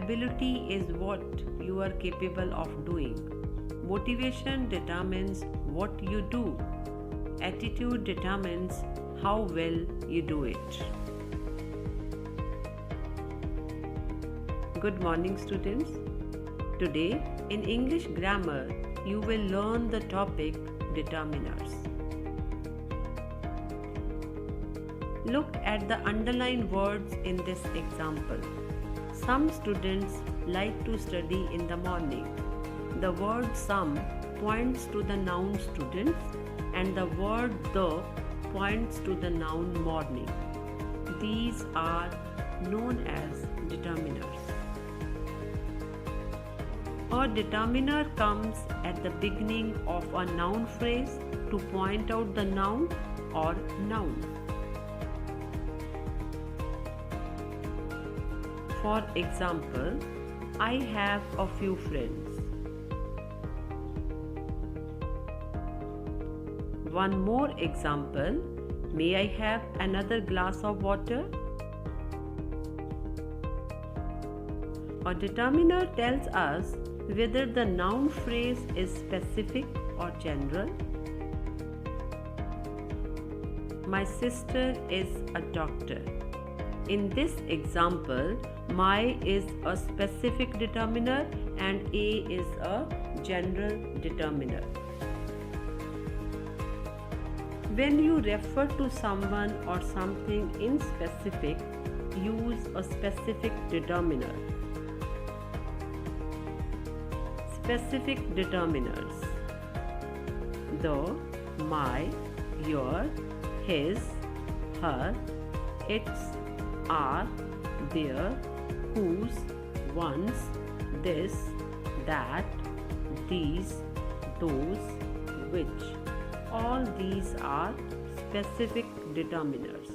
ability is what you are capable of doing. Motivation determines what you do. Attitude determines how well you do it. Good morning, students. Today in English grammar you will learn the topic determiners. Look at the underlined words in this example. Some students like to study in the morning. The word some points to the noun students and the word the points to the noun morning. These are known as determiners. A determiner comes at the beginning of a noun phrase to point out the noun or nouns. For example, I have a few friends. One more example, may I have another glass of water? A determiner tells us whether the noun phrase is specific or general. My sister is a doctor. In this example, my is a specific determiner and a is a general determiner. When you refer to someone or something in specific, use a specific determiner. Specific determiners: the, my, your, his, her, its, our, their, whose, one's, this, that, these, those, which. All these are specific determiners.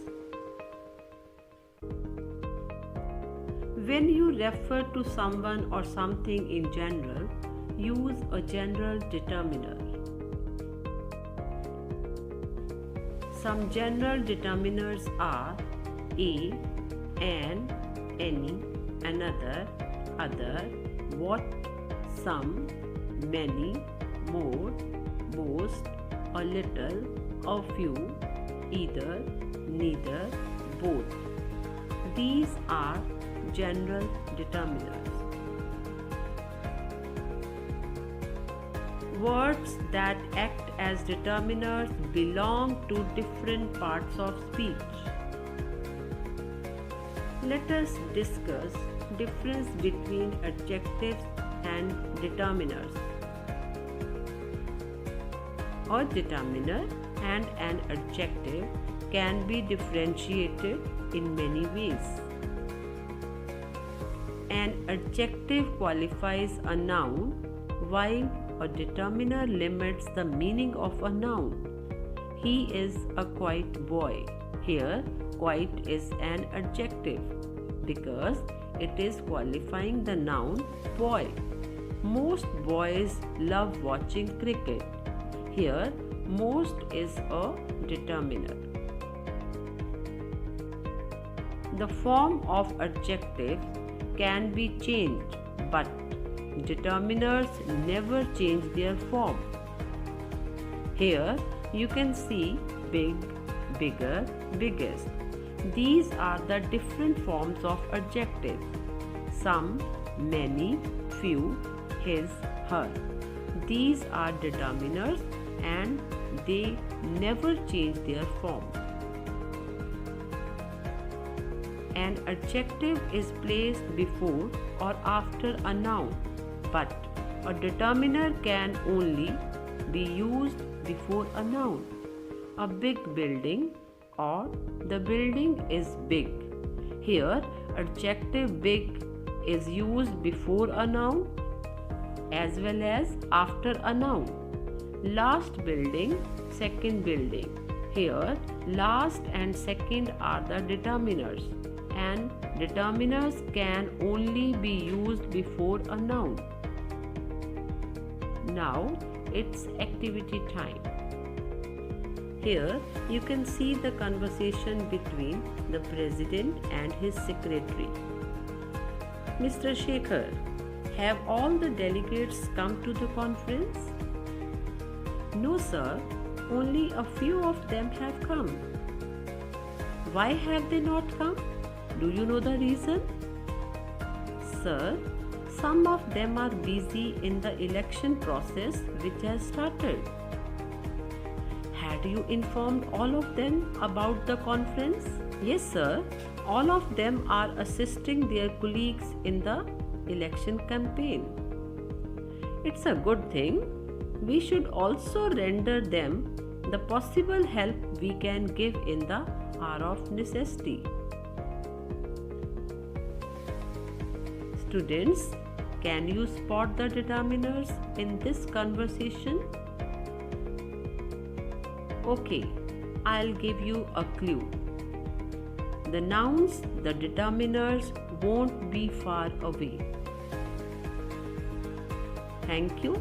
When you refer to someone or something in general, use a general determiner. Some general determiners are a, an, any, another, other, what, some, many, more, most, a little, a few, either, neither, both. These are general determiners. Words that act as determiners belong to different parts of speech. Let us discuss difference between adjectives and determiners. A determiner and an adjective can be differentiated in many ways. An adjective qualifies a noun while a determiner limits the meaning of a noun. He is a quiet boy. Here, quiet is an adjective because it is qualifying the noun boy. Most boys love watching cricket. Here, most is a determiner. The form of adjective can be changed, but determiners never change their form. Here, you can see big, bigger, biggest. These are the different forms of adjective. Some, many, few, his, her. These are determiners and they never change their form. An adjective is placed before or after a noun, but a determiner can only be used before a noun. A big building or the building is big. Here, adjective big is used before a noun as well as after a noun. Last building, second building. Here, last and second are the determiners, and determiners can only be used before a noun. Now, it's activity time. Here, you can see the conversation between the president and his secretary. Mr. Shekhar, have all the delegates come to the conference? No, sir. Only a few of them have come. Why have they not come? Do you know the reason? Sir, some of them are busy in the election process which has started. Had you informed all of them about the conference? Yes, sir. All of them are assisting their colleagues in the election campaign. It's a good thing. We should also render them the possible help we can give in the hour of necessity. Students, can you spot the determiners in this conversation? Okay, I'll give you a clue. The nouns, the determiners won't be far away. Thank you.